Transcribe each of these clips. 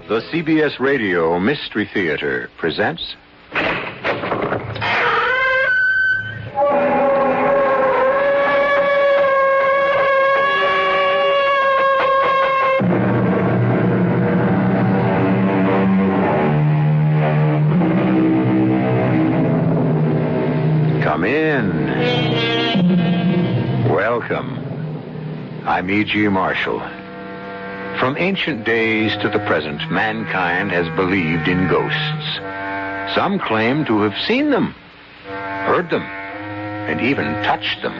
The CBS Radio Mystery Theater presents... Come in. Welcome. I'm E.G. Marshall. From ancient days to the present, mankind has believed in ghosts. Some claim to have seen them, heard them, and even touched them.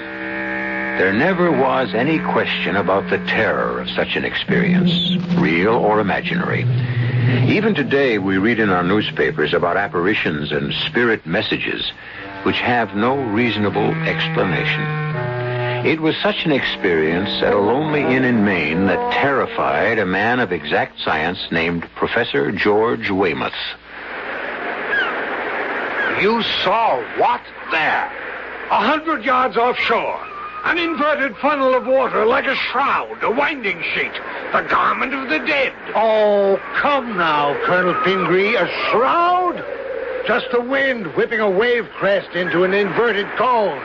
There never was any question about the terror of such an experience, real or imaginary. Even today, we read in our newspapers about apparitions and spirit messages which have no reasonable explanation. It was such an experience at a lonely inn in Maine that terrified a man of exact science named Professor George Weymouth. You saw what there? 100 yards offshore. An inverted funnel of water like a shroud, a winding sheet, the garment of the dead. Oh, come now, Colonel Pingree. A shroud? Just the wind whipping a wave crest into an inverted cone.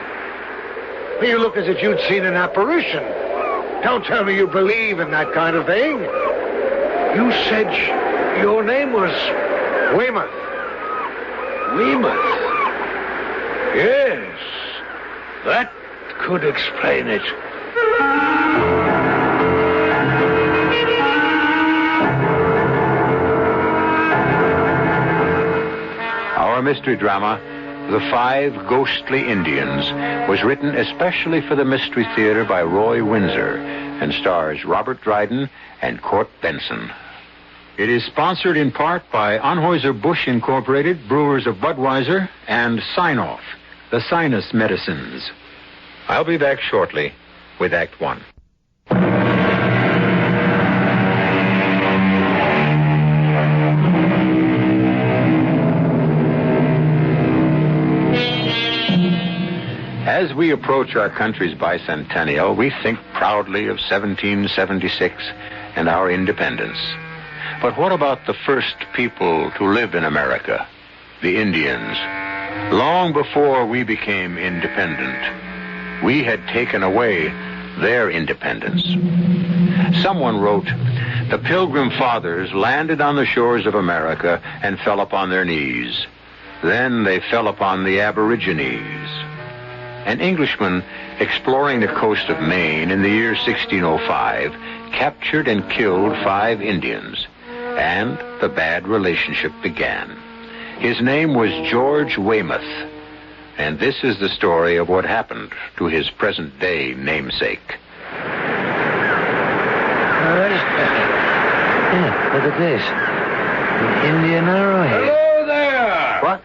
You look as if you'd seen an apparition. Don't tell me you believe in that kind of thing. You said your name was... Weymouth. Weymouth? Yes. That could explain it. Our mystery drama, The Five Ghostly Indians, was written especially for the Mystery Theater by Roy Windsor and stars Robert Dryden and Court Benson. It is sponsored in part by Anheuser-Busch Incorporated, Brewers of Budweiser, and Sign-Off, the sinus medicines. I'll be back shortly with Act One. As we approach our country's bicentennial, we think proudly of 1776 and our independence. But what about the first people to live in America, the Indians? Long before we became independent, we had taken away their independence. Someone wrote, "The Pilgrim Fathers landed on the shores of America and fell upon their knees. Then they fell upon the Aborigines." An Englishman exploring the coast of Maine in the year 1605 captured and killed 5 Indians, and the bad relationship began. His name was George Weymouth, and this is the story of what happened to his present-day namesake. Look at this. The Indian arrowhead. Hello there! What?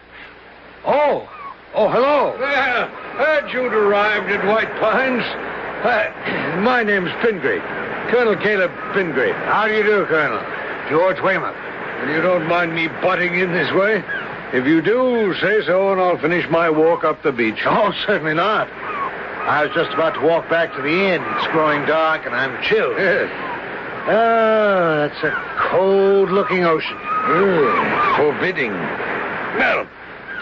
Oh, hello. Well, heard you'd arrived at White Pines. My name's Pingree. Colonel Caleb Pingree. How do you do, Colonel? George Weymouth. And you don't mind me butting in this way? If you do, say so, and I'll finish my walk up the beach. Oh, certainly not. I was just about to walk back to the inn. It's growing dark, and I'm chilled. Yes. Oh, that's a cold-looking ocean. Forbidding. Well,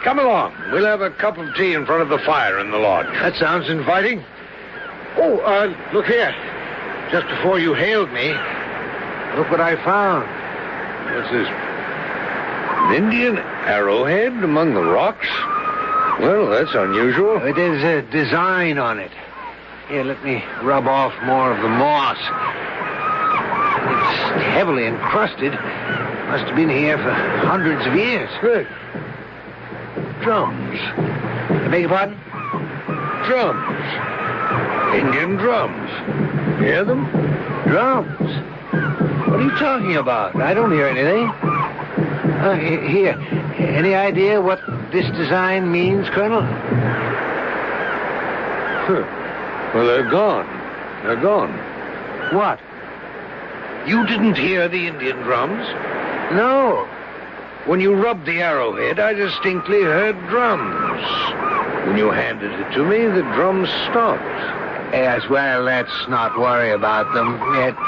come along. We'll have a cup of tea in front of the fire in the lodge. That sounds inviting. Oh, look here. Just before you hailed me, look what I found. What's this? An Indian arrowhead among the rocks? Well, that's unusual. There's a design on it. Here, let me rub off more of the moss. It's heavily encrusted. Must have been here for hundreds of years. Good. Drums. I beg your pardon? Drums. Indian drums. Hear them? Drums? What are you talking about? I don't hear anything. Here. Any idea what this design means, Colonel? Well, they're gone. They're gone. What? You didn't hear the Indian drums? No. When you rubbed the arrowhead, I distinctly heard drums. When you handed it to me, the drums stopped. Yes, well, let's not worry about them.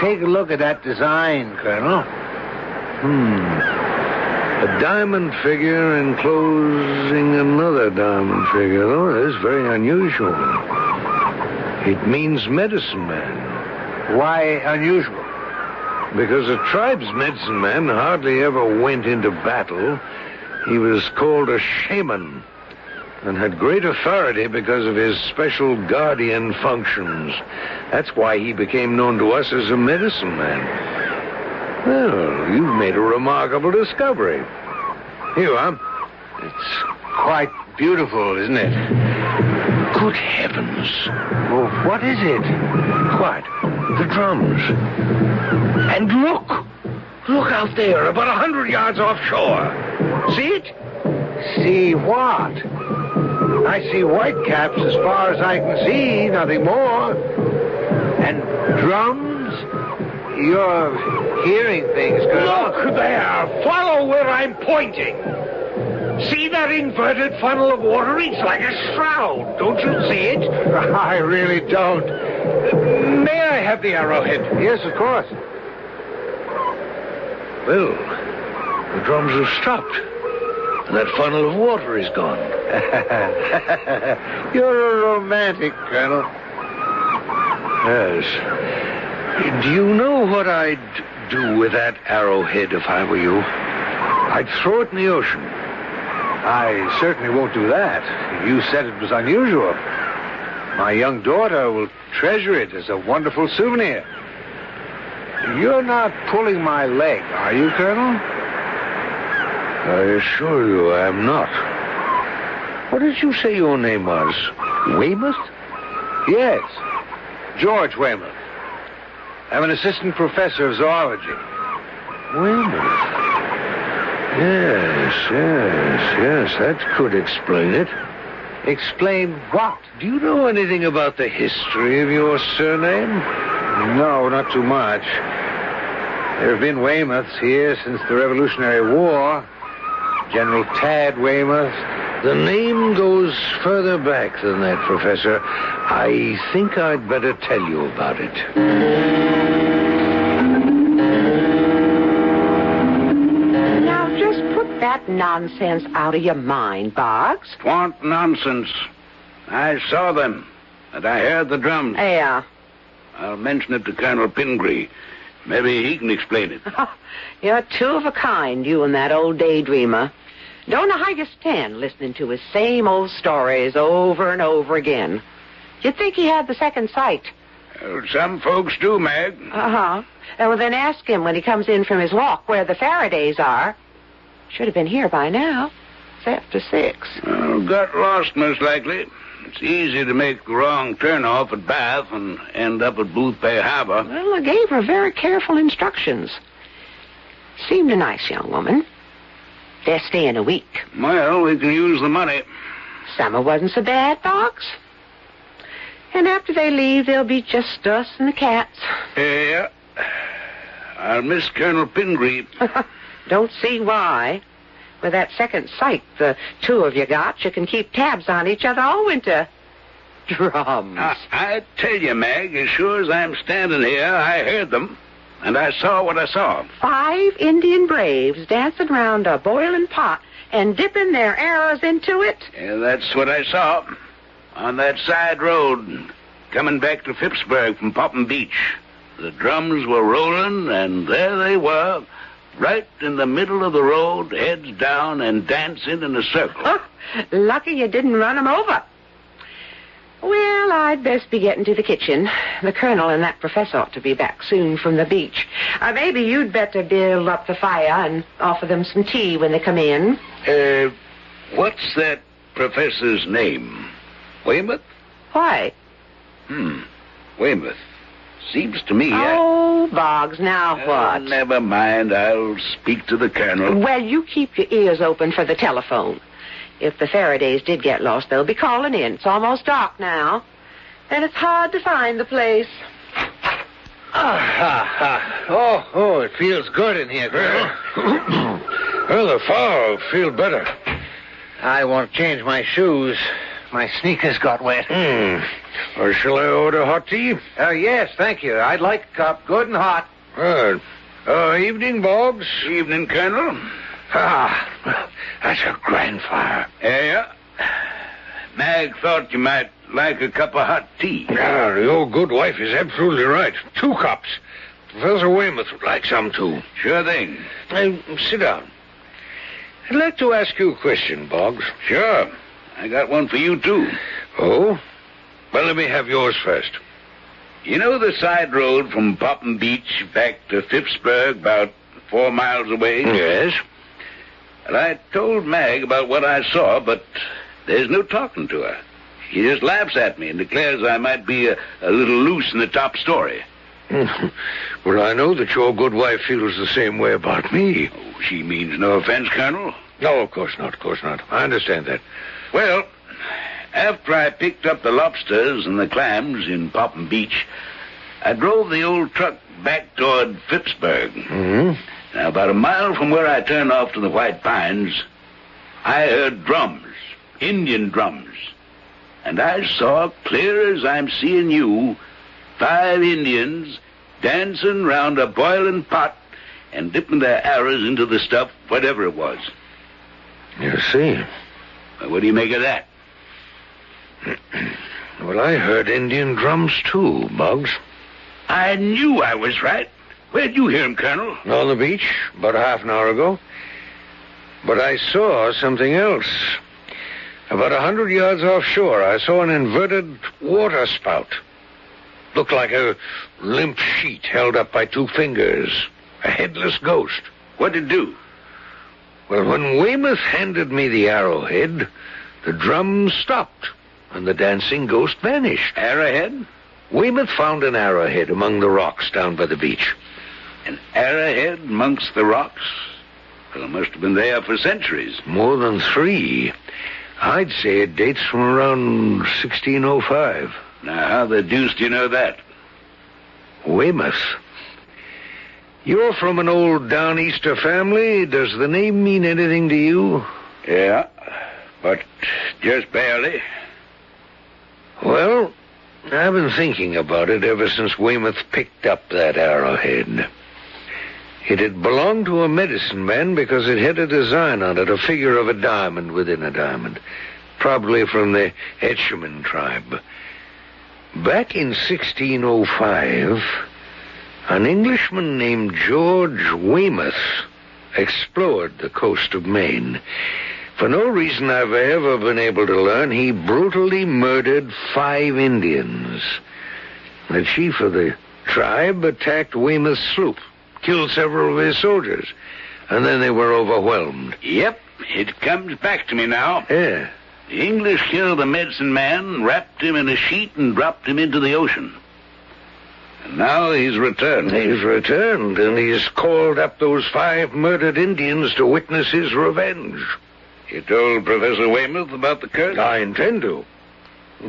Take a look at that design, Colonel. A diamond figure enclosing another diamond figure. Oh, that's very unusual. It means medicine man. Why unusual? Because a tribe's medicine man hardly ever went into battle. He was called a shaman and had great authority because of his special guardian functions. That's why he became known to us as a medicine man. Well, you've made a remarkable discovery. Here you are. It's quite beautiful, isn't it? Good heavens. Well, what is it? What? The drums. And look! Look out there, about 100 yards offshore. See it? See what? I see white caps as far as I can see, nothing more. And drums? You're hearing things, Colonel. Look there! Follow where I'm pointing. See that inverted funnel of water? It's like a shroud. Don't you see it? I really don't. May I have the arrowhead? Yes, of course. Well, the drums have stopped. And that funnel of water is gone. You're a romantic, Colonel. Yes. Do you know what I'd do with that arrowhead if I were you? I'd throw it in the ocean. I certainly won't do that. You said it was unusual. My young daughter will treasure it as a wonderful souvenir. You're not pulling my leg, are you, Colonel? I assure you I'm not. What did you say your name was? Weymouth? Yes, George Weymouth. I'm an assistant professor of zoology. Weymouth? Yes, that could explain it. Explain what? Do you know anything about the history of your surname? No, not too much. There have been Weymouths here since the Revolutionary War. General Tad Weymouth. The name goes further back than that, Professor. I think I'd better tell you about it. Now, just put that nonsense out of your mind, Boggs. Twant nonsense. I saw them, and I heard the drums. Yeah. I'll mention it to Colonel Pingree. Maybe he can explain it. You're two of a kind, you and that old daydreamer. Don't know how you stand listening to his same old stories over and over again. You'd think he had the second sight. Well, some folks do, Mag. Uh-huh. Well, then ask him when he comes in from his walk where the Faradays are. Should have been here by now. It's after 6. Well, got lost, most likely. It's easy to make the wrong turn-off at Bath and end up at Boothbay Harbor. Well, I gave her very careful instructions. Seemed a nice young woman. They're staying a week. Well, we can use the money. Summer wasn't so bad, Boggs. And after they leave, there'll be just us and the cats. Yeah. I'll miss Colonel Pingree. Don't see why. With that second sight the two of you got, you can keep tabs on each other all winter. Drums. I tell you, Mag, as sure as I'm standing here, I heard them. And I saw what I saw. 5 Indian braves dancing round a boiling pot and dipping their arrows into it. Yeah, that's what I saw. On that side road, coming back to Phippsburg from Popham Beach. The drums were rolling, and there they were, right in the middle of the road, heads down and dancing in a circle. Oh, lucky you didn't run them over. Well, I'd best be getting to the kitchen. The colonel and that professor ought to be back soon from the beach. Maybe you'd better build up the fire and offer them some tea when they come in. What's that professor's name? Weymouth? Why? Weymouth. Seems to me Oh, Boggs, now what? Never mind. I'll speak to the colonel. Well, you keep your ears open for the telephone. If the Faradays did get lost, they'll be calling in. It's almost dark now. And it's hard to find the place. Oh, it feels good in here, Colonel. Well, the fire will feel better. I want to change my shoes. My sneakers got wet. Or shall I order hot tea? Yes, thank you. I'd like a cup, good and hot. Well, Evening, Boggs. Evening, Colonel. That's a grand fire. Yeah. Mag thought you might like a cup of hot tea. Yeah, the old good wife is absolutely right. 2 cups. Professor Weymouth would like some, too. Sure thing. Sit down. I'd like to ask you a question, Boggs. Sure. I got one for you, too. Oh? Well, let me have yours first. You know the side road from Popham Beach back to Phippsburg, about 4 miles away? Yes. Well, I told Mag about what I saw, but there's no talking to her. She just laughs at me and declares I might be a little loose in the top story. Well, I know that your good wife feels the same way about me. Oh, she means no offense, Colonel. No, of course not, of course not. I understand that. Well, after I picked up the lobsters and the clams in Popham Beach, I drove the old truck back toward Phippsburg. Mm-hmm. Now, about a mile from where I turned off to the White Pines, I heard drums, Indian drums. And I saw, clear as I'm seeing you, 5 Indians dancing round a boiling pot and dipping their arrows into the stuff, whatever it was. You see. Well, what do you make of that? Well, I heard Indian drums, too, Boggs. I knew I was right. Where'd you hear him, Colonel? On the beach, about a half an hour ago. But I saw something else. About 100 yards offshore, I saw an inverted water spout. Looked like a limp sheet held up by 2 fingers. A headless ghost. What'd it do? Well, when Weymouth handed me the arrowhead, the drums stopped, and the dancing ghost vanished. Arrowhead? Weymouth found an arrowhead among the rocks down by the beach. An arrowhead amongst the rocks? Well, it must have been there for centuries. More than 3. I'd say it dates from around 1605. Now, how the deuce do you know that? Weymouth. You're from an old Downeaster family. Does the name mean anything to you? Yeah, but just barely. Well, I've been thinking about it ever since Weymouth picked up that arrowhead. It had belonged to a medicine man because it had a design on it, a figure of a diamond within a diamond, probably from the Etchemin tribe. Back in 1605, an Englishman named George Weymouth explored the coast of Maine. For no reason I've ever been able to learn, he brutally murdered 5 Indians. The chief of the tribe attacked Weymouth's sloop, killed several of his soldiers, and then they were overwhelmed. Yep, it comes back to me now. Yeah. The English killed the medicine man, wrapped him in a sheet, and dropped him into the ocean. And now he's returned. He's returned, and he's called up those 5 murdered Indians to witness his revenge. You told Professor Weymouth about the curse? I intend to.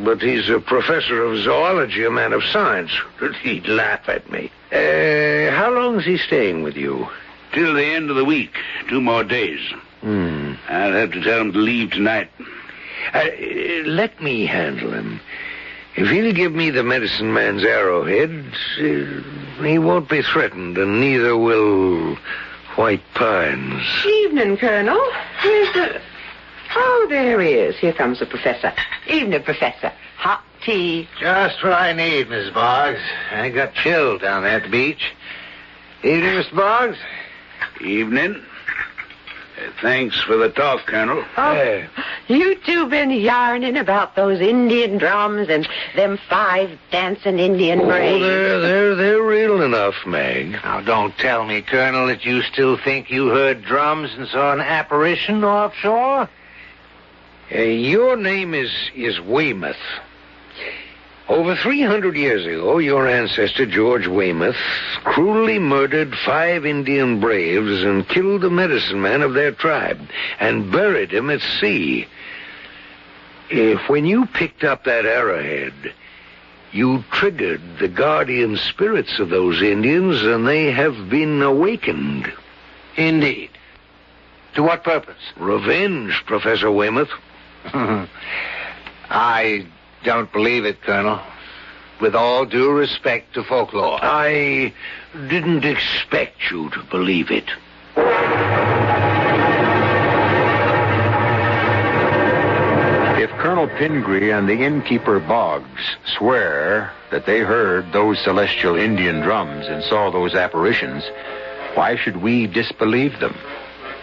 But he's a professor of zoology, a man of science. He'd laugh at me. How long's he staying with you? Till the end of the week. 2 more days. I'll have to tell him to leave tonight. Let me handle him. If he'll give me the medicine man's arrowhead, he won't be threatened, and neither will White Pines. Evening, Colonel. Where's the... Oh, there he is. Here comes the professor. Evening, Professor. Hot tea. Just what I need, Miss Boggs. I got chilled down there at the beach. Evening, Mr. Boggs. Evening. Thanks for the talk, Colonel. Oh, you two been yarning about those Indian drums and them 5 dancing Indian braves. They're real enough, Meg. Now, don't tell me, Colonel, that you still think you heard drums and saw an apparition offshore? Your name is Weymouth. Over 300 years ago, your ancestor, George Weymouth, cruelly murdered 5 Indian braves and killed the medicine man of their tribe and buried him at sea. When you picked up that arrowhead, you triggered the guardian spirits of those Indians, and they have been awakened. Indeed. To what purpose? Revenge, Professor Weymouth. I don't believe it, Colonel. With all due respect to folklore. I didn't expect you to believe it. If Colonel Pingree and the innkeeper Boggs swear that they heard those celestial Indian drums and saw those apparitions, why should we disbelieve them?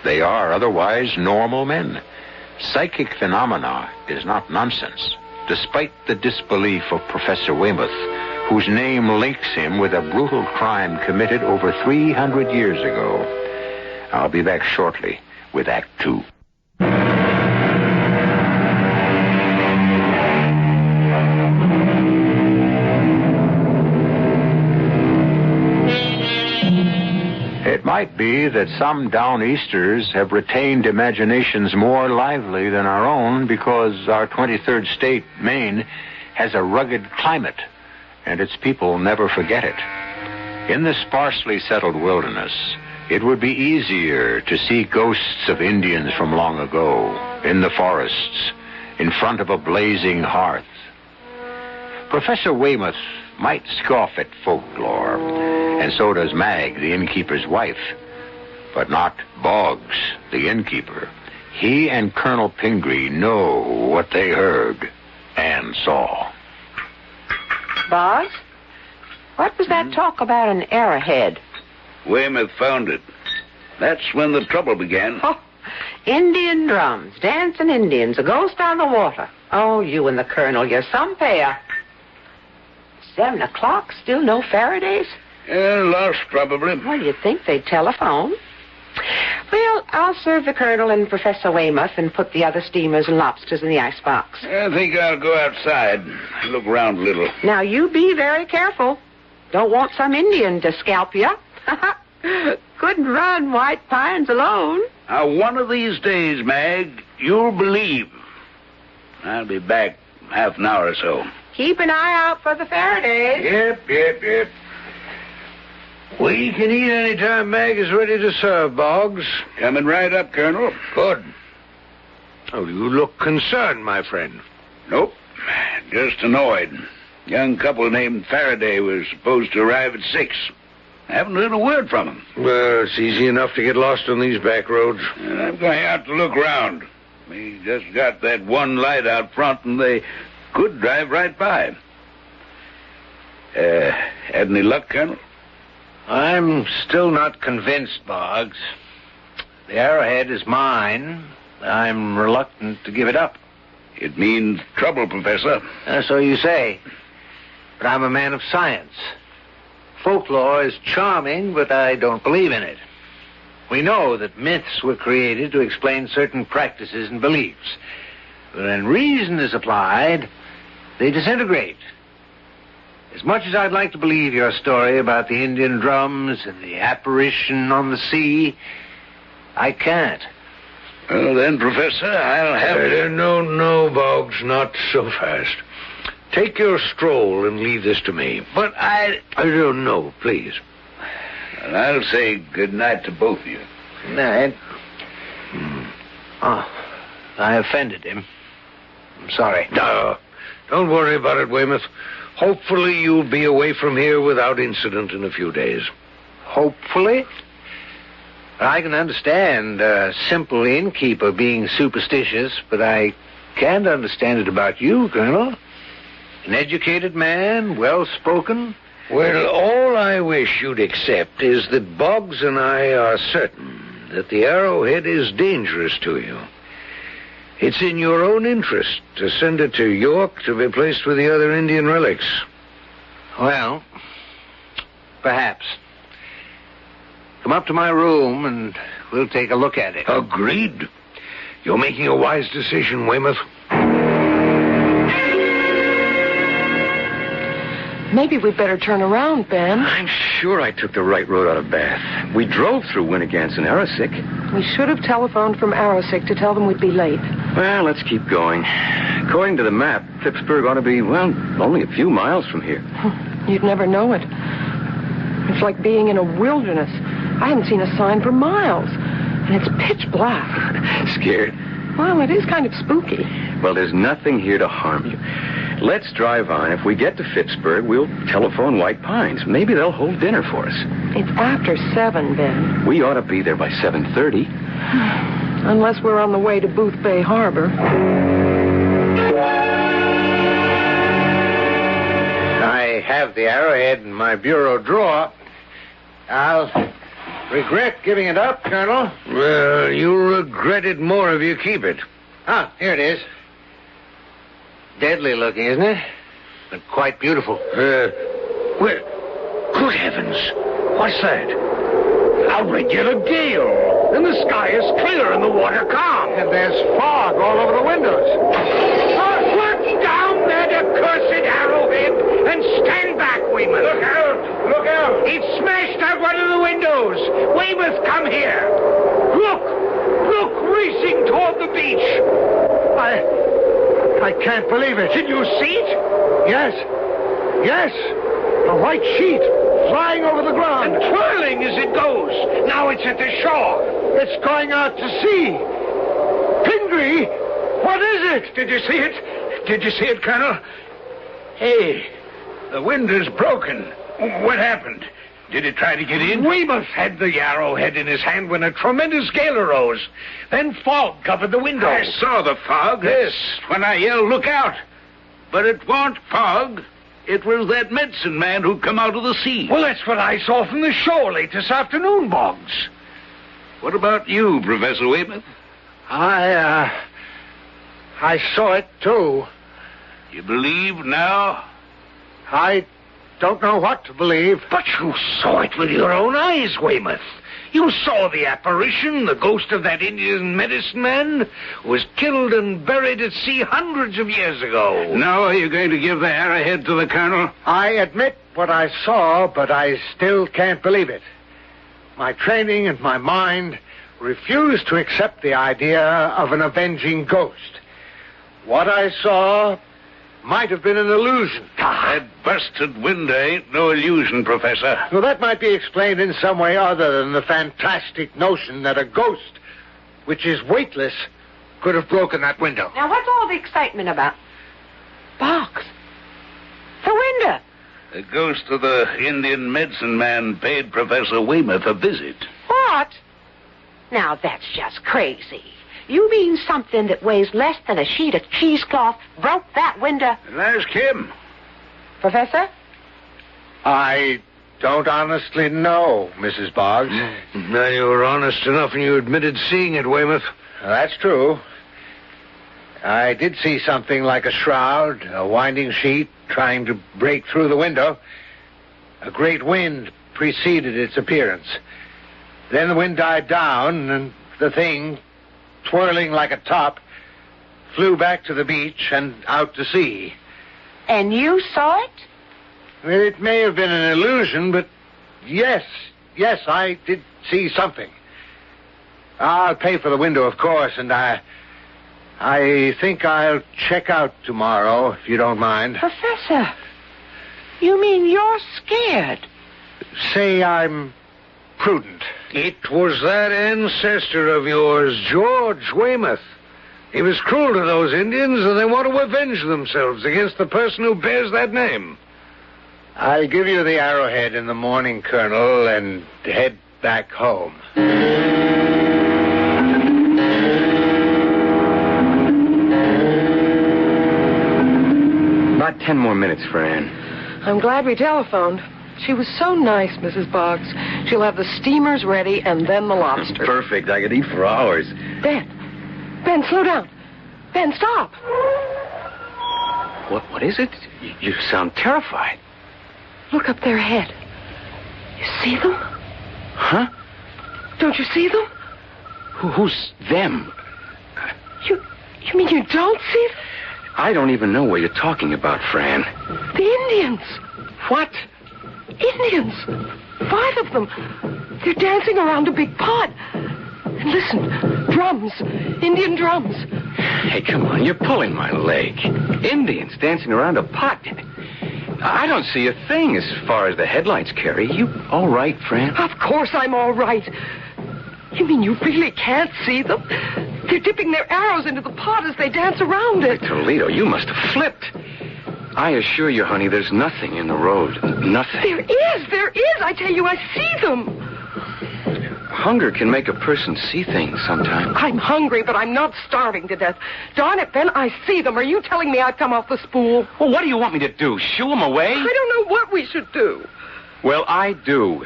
They are otherwise normal men. Psychic phenomena is not nonsense, despite the disbelief of Professor Weymouth, whose name links him with a brutal crime committed over 300 years ago. I'll be back shortly with Act 2. It might be that some Downeasters have retained imaginations more lively than our own because our 23rd state, Maine, has a rugged climate, and its people never forget it. In the sparsely settled wilderness, it would be easier to see ghosts of Indians from long ago, in the forests, in front of a blazing hearth. Professor Weymouth might scoff at folklore, and so does Mag, the innkeeper's wife, but not Boggs, the innkeeper. He and Colonel Pingree know what they heard and saw. Boggs, what was that talk about an arrowhead? Weymouth found it. That's when the trouble began. Oh, Indian drums, dancing Indians, a ghost on the water. Oh, you and the Colonel, you're some pair. 7 o'clock, still no Faradays? Lost, probably. Well, you'd think they'd telephone. Well, I'll serve the Colonel and Professor Weymouth and put the other steamers and lobsters in the icebox. I think I'll go outside, look around a little. Now, you be very careful. Don't want some Indian to scalp you. Couldn't run White Pines alone. One of these days, Mag, you'll believe. I'll be back half an hour or so. Keep an eye out for the Faradays. Yep. We can eat any time Mag is ready to serve, Boggs. Coming right up, Colonel. Good. Oh, you look concerned, my friend. Nope. Just annoyed. Young couple named Faraday was supposed to arrive at 6. I haven't heard a word from him. Well, it's easy enough to get lost on these back roads. I'm going out to look around. We just got that one light out front, and they could drive right by. Had any luck, Colonel? I'm still not convinced, Boggs. The arrowhead is mine. I'm reluctant to give it up. It means trouble, Professor. So you say. But I'm a man of science. Folklore is charming, but I don't believe in it. We know that myths were created to explain certain practices and beliefs. But when reason is applied, they disintegrate. As much as I'd like to believe your story about the Indian drums and the apparition on the sea, I can't. Well, then, Professor, I'll have to... No, Boggs, not so fast. Take your stroll and leave this to me. But I don't know, please. Well, I'll say good night to both of you. Night. Oh, I offended him. I'm sorry. No, don't worry about it, Weymouth. Hopefully you'll be away from here without incident in a few days. Hopefully? I can understand a simple innkeeper being superstitious, but I can't understand it about you, Colonel. An educated man, well-spoken. Well, all I wish you'd accept is that Boggs and I are certain that the arrowhead is dangerous to you. It's in your own interest to send it to York to be placed with the other Indian relics. Well, perhaps. Come up to my room and we'll take a look at it. Agreed. You're making a wise decision, Weymouth. Maybe we'd better turn around, Ben. I'm sure I took the right road out of Bath. We drove through Winnegans and Arrowsick. We should have telephoned from Arrowsick to tell them we'd be late. Well, let's keep going. According to the map, Phippsburg ought to be, only a few miles from here. You'd never know it. It's like being in a wilderness. I haven't seen a sign for miles. And it's pitch black. Scared? Well, it is kind of spooky. Well, there's nothing here to harm you. Let's drive on. If we get to Phippsburg, we'll telephone White Pines. Maybe they'll hold dinner for us. It's after 7, Ben. We ought to be there by 7:30. Unless we're on the way to Booth Bay Harbor. I have the arrowhead in my bureau drawer. I'll regret giving it up, Colonel. Well, you'll regret it more if you keep it. Ah, here it is. Deadly looking, isn't it? But quite beautiful. Well, good heavens. What's that? A regular gale. And the sky is clear and the water calm. And there's fog all over the windows. Put down that accursed arrowhead and stand back, Weymouth. Look out! Look out! It smashed out one of the windows. Weymouth, come here. Look, racing toward the beach. I can't believe it. Can you see it? Yes. A white sheet flying over the ground. And twirling as it goes. Now it's at the shore. It's going out to sea. Pingree, what is it? Did you see it, Colonel? Hey, the window's broken. What happened? Did it try to get in? Weymouth had the arrowhead in his hand when a tremendous gale arose. Then fog covered the window. I saw the fog. Yes, when I yelled, look out. But it wasn't fog. It was that medicine man who'd come out of the sea. Well, that's what I saw from the shore late this afternoon, Boggs. What about you, Professor Weymouth? I saw it, too. You believe now? I don't know what to believe. But you saw it with your own eyes, Weymouth. You saw the apparition, the ghost of that Indian medicine man who was killed and buried at sea hundreds of years ago. Now are you going to give the arrowhead to the Colonel? I admit what I saw, but I still can't believe it. My training and my mind refuse to accept the idea of an avenging ghost. What I saw might have been an illusion. That busted window ain't no illusion, Professor. Well, that might be explained in some way other than the fantastic notion that a ghost, which is weightless, could have broken that window. Now, what's all the excitement about? Boggs. The window. The ghost of the Indian medicine man paid Professor Weymouth a visit. What? Now, that's just crazy. You mean something that weighs less than a sheet of cheesecloth broke that window? And ask him. Professor? I don't honestly know, Mrs. Boggs. Now, you were honest enough and you admitted seeing it, Weymouth. That's true. I did see something like a shroud, a winding sheet, trying to break through the window. A great wind preceded its appearance. Then the wind died down, and the thing, twirling like a top, flew back to the beach and out to sea. And you saw it? Well, it may have been an illusion, but yes, I did see something. I'll pay for the window, of course, and I think I'll check out tomorrow, if you don't mind. Professor, you mean you're scared? Say I'm prudent. It was that ancestor of yours, George Weymouth. He was cruel to those Indians, and they want to avenge themselves against the person who bears that name. I'll give you the arrowhead in the morning, Colonel, and head back home. About 10 more minutes, Fran. I'm glad we telephoned. She was so nice, Mrs. Boggs. She'll have the steamers ready and then the lobster. Perfect. I could eat for hours. Ben, slow down. Ben, stop. What is it? You sound terrified. Look up there ahead. You see them? Huh? Don't you see them? Who's them? You mean you don't see them? I don't even know what you're talking about, Fran. The Indians. What? Indians. 5 of them. They're dancing around a big pot. And listen, drums. Indian drums. Hey, come on, you're pulling my leg. Indians dancing around a pot. I don't see a thing as far as the headlights carry. You all right, Fran? Of course I'm all right. You mean you really can't see them? They're dipping their arrows into the pot as they dance around it. Toledo, you must have flipped. I assure you, honey, there's nothing in the road. Nothing. There is. I tell you, I see them. Hunger can make a person see things sometimes. I'm hungry, but I'm not starving to death. Darn it, Ben, I see them. Are you telling me I've come off the spool? Well, what do you want me to do? Shoo them away? I don't know what we should do. Well, I do.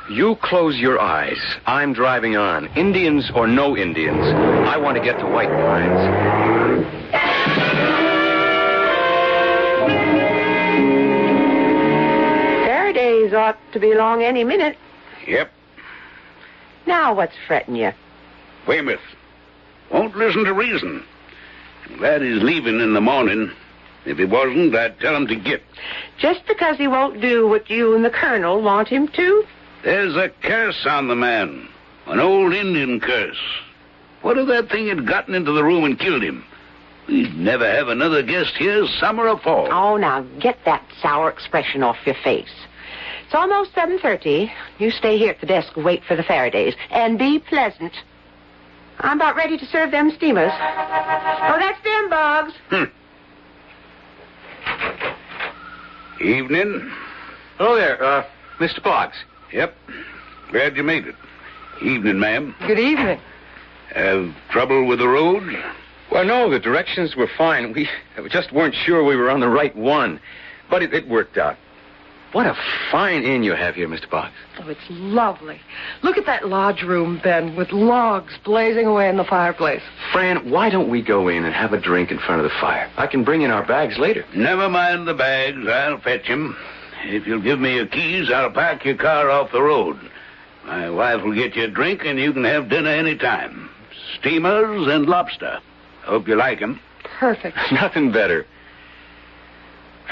You close your eyes. I'm driving on. Indians or no Indians, I want to get to White Pines. Faraday's ought to be along any minute. Yep. Now what's fretting you? Weymouth won't listen to reason. I'm glad he's leaving in the morning. If he wasn't, I'd tell him to get. Just because he won't do what you and the Colonel want him to? There's a curse on the man. An old Indian curse. What if that thing had gotten into the room and killed him? We'd never have another guest here, summer or fall. Oh, now get that sour expression off your face. It's almost 7:30. You stay here at the desk and wait for the Faradays. And be pleasant. I'm about ready to serve them steamers. Oh, that's them, Boggs. Evening. Hello there, Mr. Boggs. Yep. Glad you made it. Evening, ma'am. Good evening. Have trouble with the road? Well, no, the directions were fine. We just weren't sure we were on the right one. But it worked out. What a fine inn you have here, Mr. Boggs. Oh, it's lovely. Look at that lodge room, Ben, with logs blazing away in the fireplace. Fran, why don't we go in and have a drink in front of the fire? I can bring in our bags later. Never mind the bags. I'll fetch 'em. If you'll give me your keys, I'll park your car off the road. My wife will get you a drink, and you can have dinner any time. Steamers and lobster. Hope you like 'em. Perfect. Nothing better.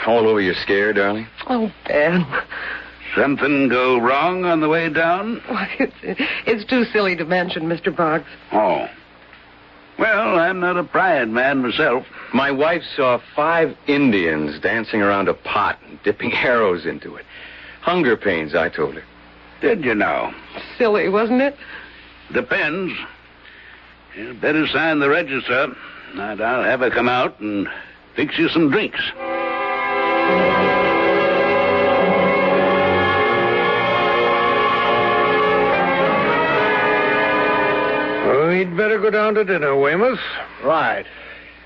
All over your scare, darling? Oh, Ben. Something go wrong on the way down? It's too silly to mention, Mr. Boggs. Oh. Well, I'm not a pride man myself. My wife saw 5 Indians dancing around a pot and dipping arrows into it. Hunger pains, I told her. Did you now? Silly, wasn't it? Depends. You'd better sign the register, and I'll have her come out and fix you some drinks. Well, we'd better go down to dinner, Weymouth. Right.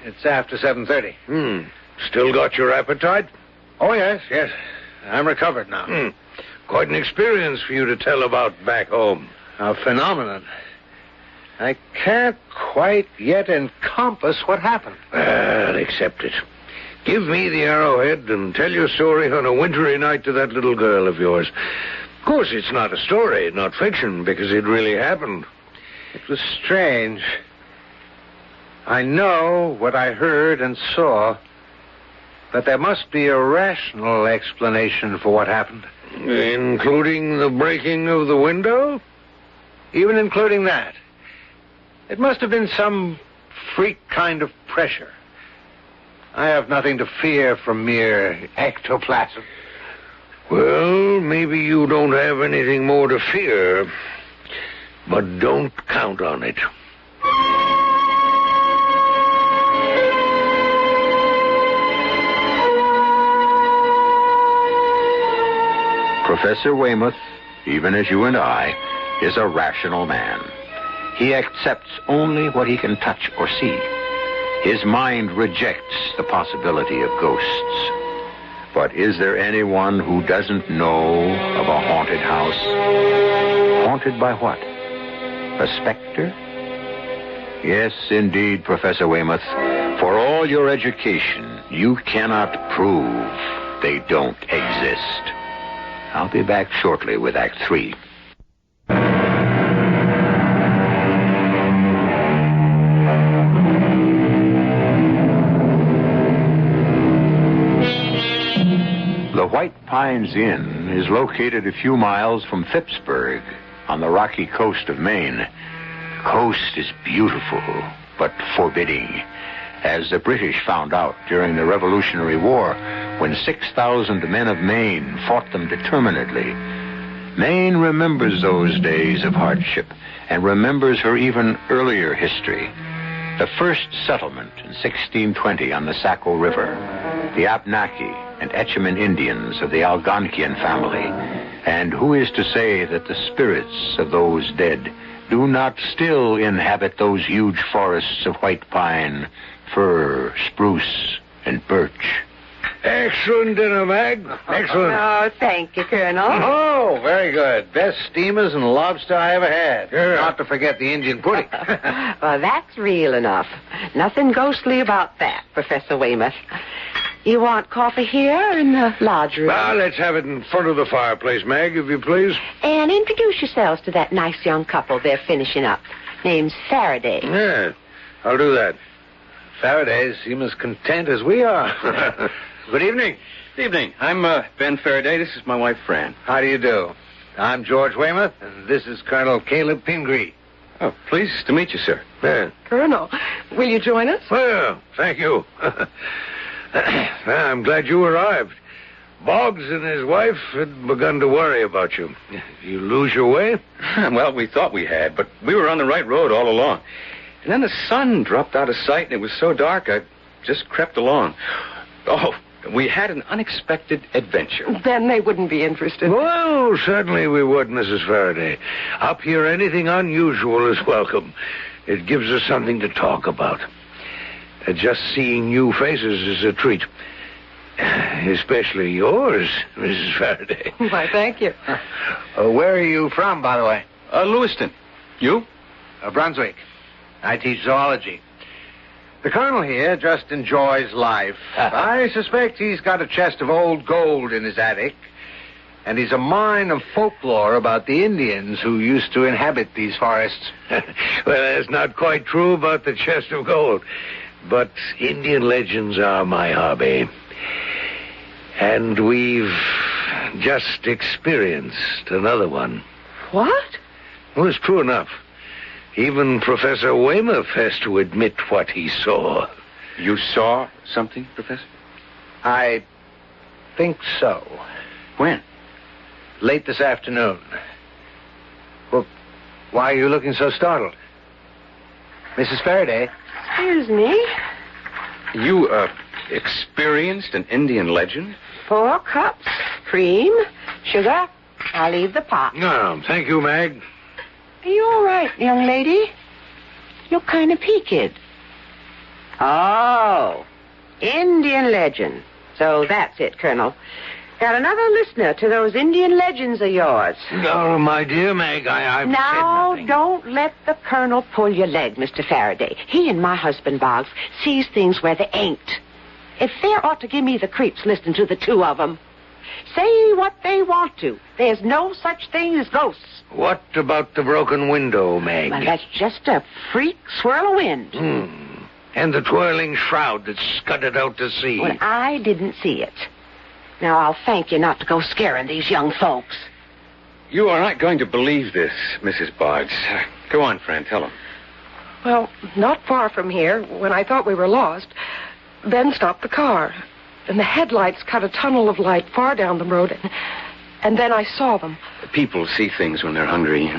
It's after 7:30. Still got your appetite? Oh, yes. I'm recovered now. Quite an experience for you to tell about back home. A phenomenon. I can't quite yet encompass what happened. Well, accept it. Give me the arrowhead and tell your story on a wintry night to that little girl of yours. Of course, it's not a story, not fiction, because it really happened. It was strange. I know what I heard and saw, but there must be a rational explanation for what happened. Including the breaking of the window? Even including that. It must have been some freak kind of pressure. I have nothing to fear from mere ectoplasm. Well, maybe you don't have anything more to fear, but don't count on it. Professor Weymouth, even as you and I, is a rational man. He accepts only what he can touch or see. His mind rejects the possibility of ghosts. But is there anyone who doesn't know of a haunted house? Haunted by what? A specter? Yes, indeed, Professor Weymouth. For all your education, you cannot prove they don't exist. I'll be back shortly with Act 3. The White Pines Inn is located a few miles from Phippsburg on the rocky coast of Maine. The coast is beautiful, but forbidding, as the British found out during the Revolutionary War when 6,000 men of Maine fought them determinedly. Maine remembers those days of hardship and remembers her even earlier history. The first settlement in 1620 on the Saco River. the Abnaki and Etchemin Indians of the Algonquian family. And who is to say that the spirits of those dead do not still inhabit those huge forests of white pine, fir, spruce, and birch? Excellent dinner, Mag. Excellent. Oh, thank you, Colonel. Oh, very good. Best steamers and lobster I ever had. Yeah. Not to forget the Indian pudding. Well, that's real enough. Nothing ghostly about that, Professor Weymouth. You want coffee here or in the lodge room? Well, let's have it in front of the fireplace, Mag, if you please. And introduce yourselves to that nice young couple they're finishing up. Name's Faraday. Yeah, I'll do that. Faradays seem as content as we are. Good evening. Good evening. I'm Ben Faraday. This is my wife, Fran. How do you do? I'm George Weymouth, and this is Colonel Caleb Pingree. Oh, pleased to meet you, sir. Yeah. Colonel, will you join us? Well, thank you. I'm glad you arrived. Boggs and his wife had begun to worry about you. You lose your way? Well, we thought we had, but we were on the right road all along. And then the sun dropped out of sight, and it was so dark, I just crept along. Oh, we had an unexpected adventure. Then they wouldn't be interested. Well, certainly we would, Mrs. Faraday. Up here, anything unusual is welcome. It gives us something to talk about. Just seeing new faces is a treat. Especially yours, Mrs. Faraday. Why, thank you. Where are you from, by the way? Lewiston. You? Brunswick. I teach zoology. The colonel here just enjoys life. I suspect he's got a chest of old gold in his attic, and he's a mine of folklore about the Indians who used to inhabit these forests. Well, that's not quite true about the chest of gold, but Indian legends are my hobby. And we've just experienced another one. What? Well, it's true enough. Even Professor Weymouth has to admit what he saw. You saw something, Professor? I think so. When? Late this afternoon. Well, why are you looking so startled? Mrs. Faraday? Excuse me. You, experienced an Indian legend? 4 cups, cream, sugar. I'll leave the pot. No, thank you, Mag. Are you all right, young lady? You look kind of peaked. Oh, Indian legend. So that's it, Colonel. Got another listener to those Indian legends of yours. Oh, my dear Mag, I've said nothing. Don't let the Colonel pull your leg, Mr. Faraday. He and my husband, Boggs, sees things where they ain't. If they ought to give me the creeps listening to the two of them. Say what they want to. There's no such thing as ghosts. What about the broken window, Meg? Well, that's just a freak swirl of wind. And the twirling shroud that scudded out to sea. Well, I didn't see it. Now, I'll thank you not to go scaring these young folks. You are not going to believe this, Mrs. Boggs. Go on, Fran, tell them. Well, not far from here, when I thought we were lost, Ben stopped the car. And the headlights cut a tunnel of light far down the road, and then I saw them. People see things when they're hungry.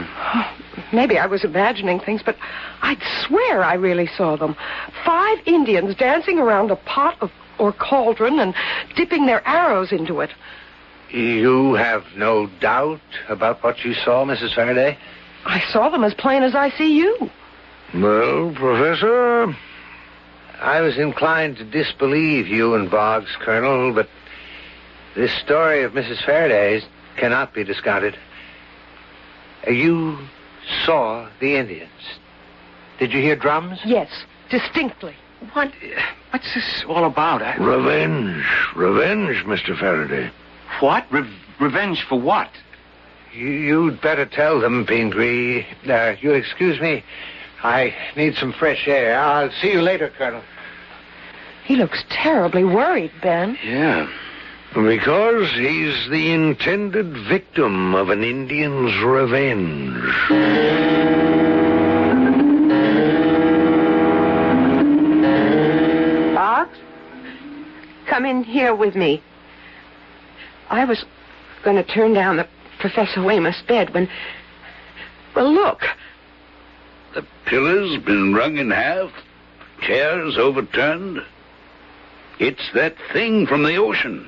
Maybe I was imagining things, but I'd swear I really saw them. 5 Indians dancing around a pot or cauldron and dipping their arrows into it. You have no doubt about what you saw, Mrs. Faraday? I saw them as plain as I see you. Well, Professor, I was inclined to disbelieve you and Boggs, Colonel, but this story of Mrs. Faraday's cannot be discounted. You saw the Indians. Did you hear drums? Yes, distinctly. What's this all about? Revenge. Revenge, Mr. Faraday. What? Revenge for what? You'd better tell them, Pingree. You'll excuse me. I need some fresh air. I'll see you later, Colonel. He looks terribly worried, Ben. Yeah. Because he's the intended victim of an Indian's revenge. Boggs, come in here with me. I was going to turn down the Professor Weymouth's bed when... Well, look. The pillars been wrung in half, chairs overturned. It's that thing from the ocean.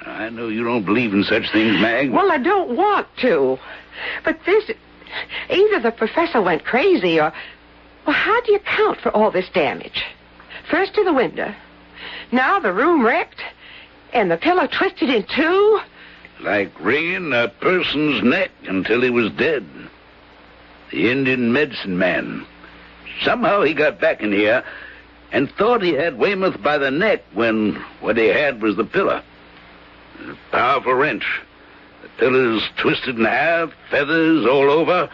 I know you don't believe in such things, Mag. Well, I don't want to. But this... Either the professor went crazy or... Well, how do you account for all this damage? First to the window. Now the room wrecked. And the pillow twisted in two. Like wringing a person's neck until he was dead. The Indian medicine man. Somehow he got back in here and thought he had Weymouth by the neck when what he had was the pillow. A powerful wrench. The pillow's twisted in half, feathers all over.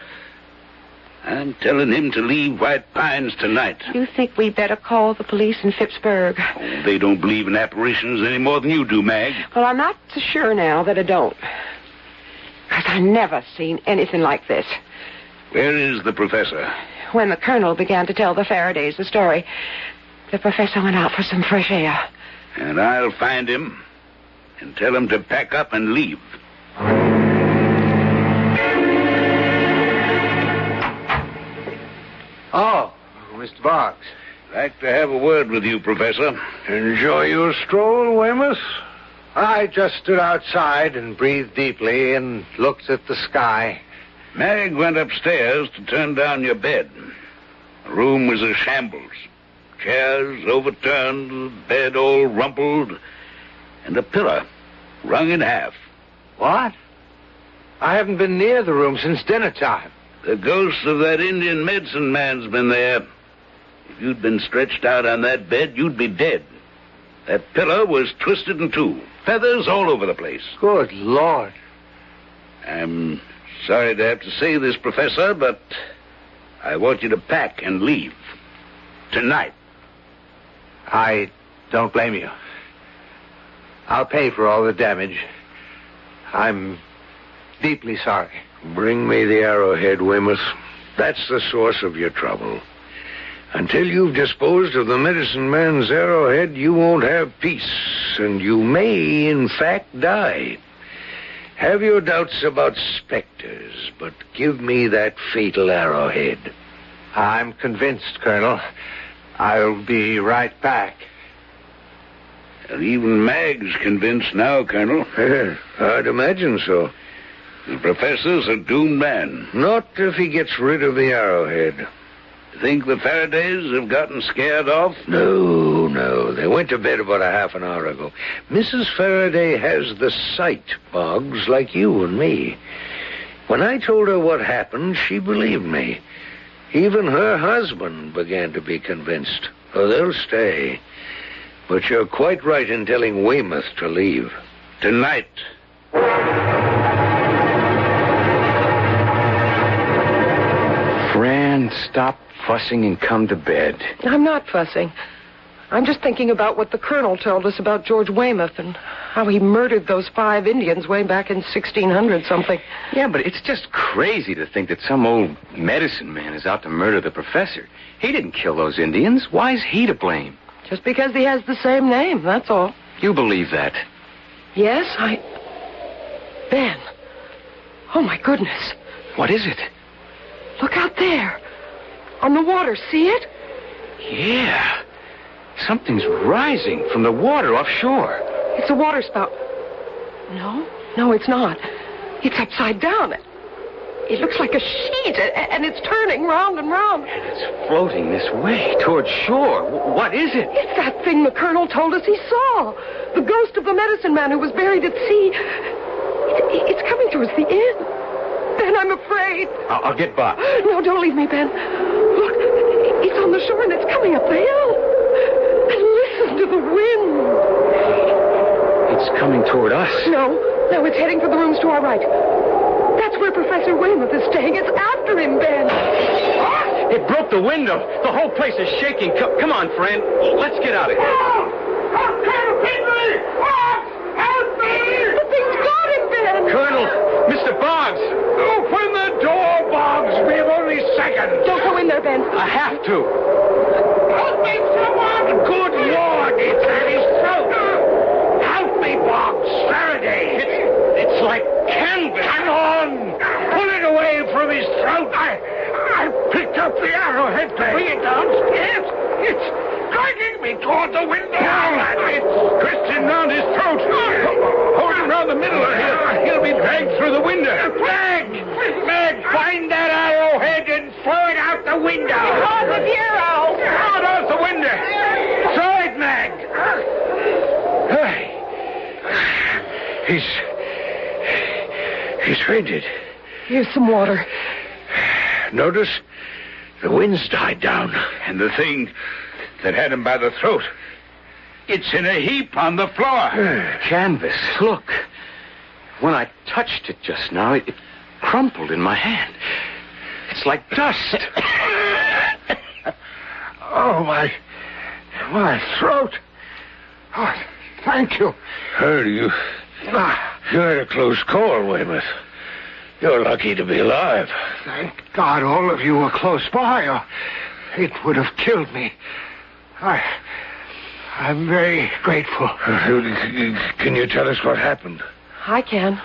I'm telling him to leave White Pines tonight. You think we better call the police in Phippsburg? Oh, they don't believe in apparitions any more than you do, Mag. Well, I'm not so sure now that I don't. Because I never seen anything like this. Where is the professor? When the colonel began to tell the Faradays the story, the professor went out for some fresh air. And I'll find him and tell him to pack up and leave. Oh, Mr. Boggs. Like to have a word with you, Professor. Enjoy your stroll, Weymouth? I just stood outside and breathed deeply and looked at the sky. Mag went upstairs to turn down your bed. The room was a shambles. Chairs overturned, the bed all rumpled, and the pillow wrung in half. What? I haven't been near the room since dinner time. The ghost of that Indian medicine man's been there. If you'd been stretched out on that bed, you'd be dead. That pillow was twisted in two. Feathers all over the place. Good Lord. I'm sorry to have to say this, Professor, but I want you to pack and leave. Tonight. I don't blame you. I'll pay for all the damage. I'm deeply sorry. Bring me the arrowhead, Weymouth. That's the source of your trouble. Until you've disposed of the medicine man's arrowhead, you won't have peace, and you may, in fact, die. Have your doubts about specters, but give me that fatal arrowhead. I'm convinced, Colonel. I'll be right back. Well, even Mag's convinced now, Colonel. I'd imagine so. The professor's a doomed man. Not if he gets rid of the arrowhead. Think the Faradays have gotten scared off? No. They went to bed about a half an hour ago. Mrs. Faraday has the sight, Boggs, like you and me. When I told her what happened, she believed me. Even her husband began to be convinced. Oh, they'll stay. But you're quite right in telling Weymouth to leave. Tonight. Fran, stop fussing and come to bed. I'm not fussing. I'm just thinking about what the colonel told us about George Weymouth and how he murdered those 5 Indians way back in 1600-something. Yeah, but it's just crazy to think that some old medicine man is out to murder the professor. He didn't kill those Indians. Why is he to blame? Just because he has the same name, that's all. You believe that? Yes, Ben. Oh, my goodness. What is it? Look out there. On the water, see it? Yeah. Something's rising from the water offshore. It's a water spout. No, it's not. It's upside down. It looks like a sheet, and it's turning round and round. And it's floating this way, toward shore. What is it? It's that thing the colonel told us he saw. The ghost of the medicine man who was buried at sea. It's coming towards the inn. Ben, I'm afraid. I'll get Bob. No, don't leave me, Ben. Look, it's on the shore, and it's coming up the hill. And listen to the wind. It's coming toward us. No, it's heading for the rooms to our right. That's where Professor Weymouth is staying. It's after him, Ben. It broke the window. The whole place is shaking. Come on, friend. Let's get out of here. Help me! Help me! The thing's got him, Ben. Colonel, Mr. Boggs. Open the door, Boggs. We have only seconds. Don't go in there, Ben. I have to. Help me, someone! Good Lord, it's at his throat. Help me, Boggs. Faraday. It's like canvas. Hang on. Pull it away from his throat. I picked up the arrowhead to bring it downstairs. dragging me toward the window. It's twisting round his throat. Hold him round the middle, or he'll be dragged through the window. Meg, find that arrowhead and throw it out the window. Because of you, Al. Throw it out the window. Throw it, Meg. He's fainted. Here's some water. Notice the wind's died down. And the thing that had him by the throat, it's in a heap on the floor. Canvas, look. When I touched it just now, it crumpled in my hand. It's like dust. Oh, my throat. Oh, thank you. You had a close call, Weymouth. You're lucky to be alive. Thank God all of you were close by, or it would have killed me. I'm very grateful. Can you tell us what happened? I can.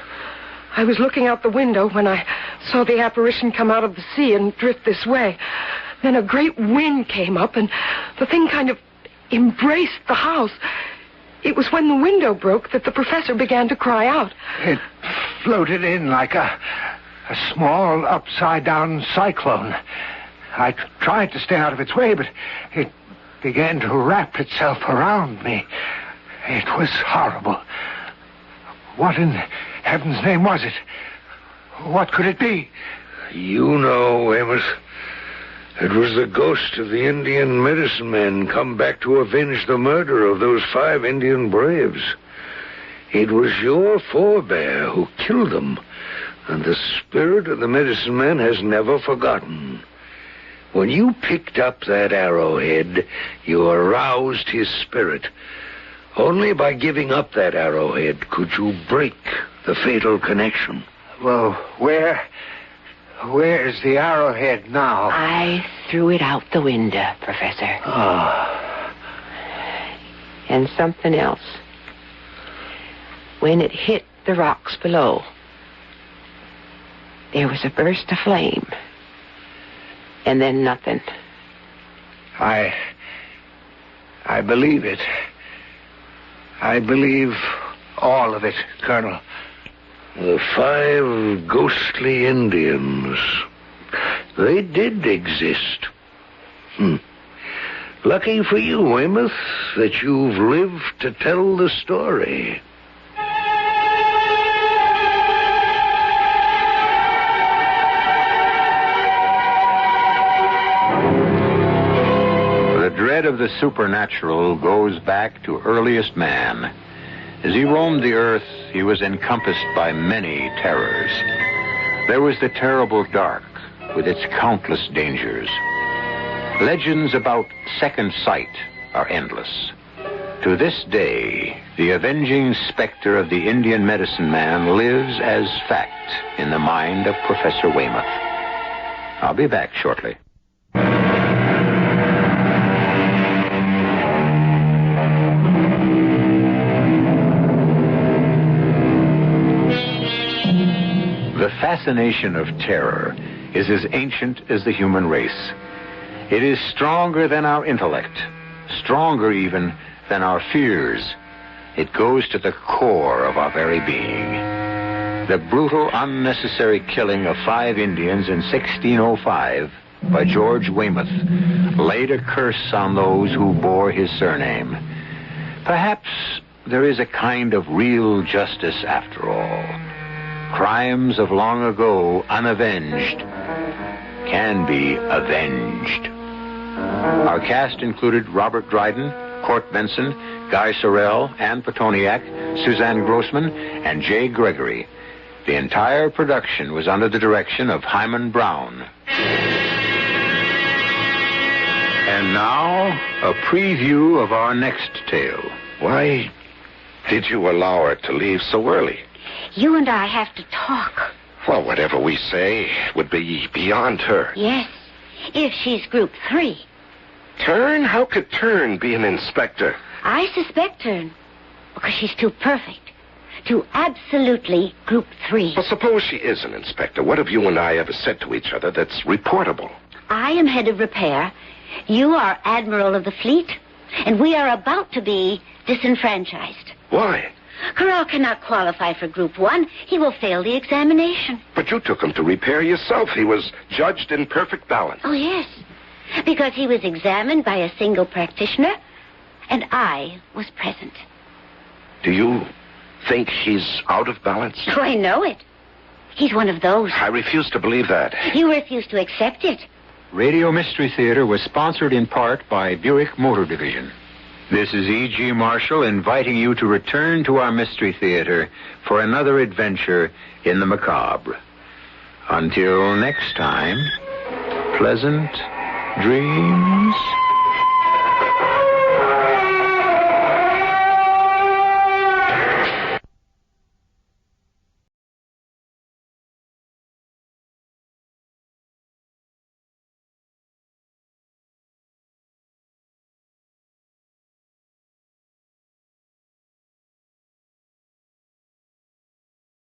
I was looking out the window when I saw the apparition come out of the sea and drift this way. Then a great wind came up, and the thing kind of embraced the house. It was when the window broke that the professor began to cry out. It floated in like a small upside-down cyclone. I tried to stay out of its way, but it began to wrap itself around me. It was horrible. What in heaven's name was it? What could it be? You know, Weymouth. It was the ghost of the Indian medicine men come back to avenge the murder of those 5 Indian braves. It was your forebear who killed them, and the spirit of the medicine man has never forgotten. When you picked up that arrowhead, you aroused his spirit. Only by giving up that arrowhead could you break the fatal connection. Well, where's the arrowhead now? I threw it out the window, Professor. Oh. And something else. When it hit the rocks below, there was a burst of flame. And then nothing. I believe it. I believe all of it, Colonel. The 5 ghostly Indians. They did exist. Lucky for you, Weymouth, that you've lived to tell the story. The dread of the supernatural goes back to earliest man. As he roamed the earth, he was encompassed by many terrors. There was the terrible dark, with its countless dangers. Legends about second sight are endless. To this day, the avenging specter of the Indian medicine man lives as fact in the mind of Professor Weymouth. I'll be back shortly. The fascination of terror is as ancient as the human race. It is stronger than our intellect, stronger even than our fears. It goes to the core of our very being. The brutal, unnecessary killing of 5 Indians in 1605 by George Weymouth laid a curse on those who bore his surname. Perhaps there is a kind of real justice after all. Crimes of long ago, unavenged, can be avenged. Our cast included Robert Dryden, Court Benson, Guy Sorrell, Ann Petoniak, Suzanne Grossman, and Jay Gregory. The entire production was under the direction of Hyman Brown. And now, a preview of our next tale. Why did you allow her to leave so early? You and I have to talk. Well, whatever we say would be beyond her. Yes, if she's Group 3. Turn? How could Turn be an inspector? I suspect Turn because she's too perfect. Too absolutely Group 3. Well, suppose she is an inspector. What have you and I ever said to each other that's reportable? I am head of repair. You are Admiral of the Fleet. And we are about to be disenfranchised. Why? Corral cannot qualify for Group 1. He will fail the examination. But you took him to repair yourself. He was judged in perfect balance. Oh, yes. Because he was examined by a single practitioner, and I was present. Do you think he's out of balance? Oh, I know it. He's one of those. I refuse to believe that. You refuse to accept it. Radio Mystery Theater was sponsored in part by Buick Motor Division. This is E.G. Marshall inviting you to return to our Mystery Theater for another adventure in the macabre. Until next time, pleasant dreams.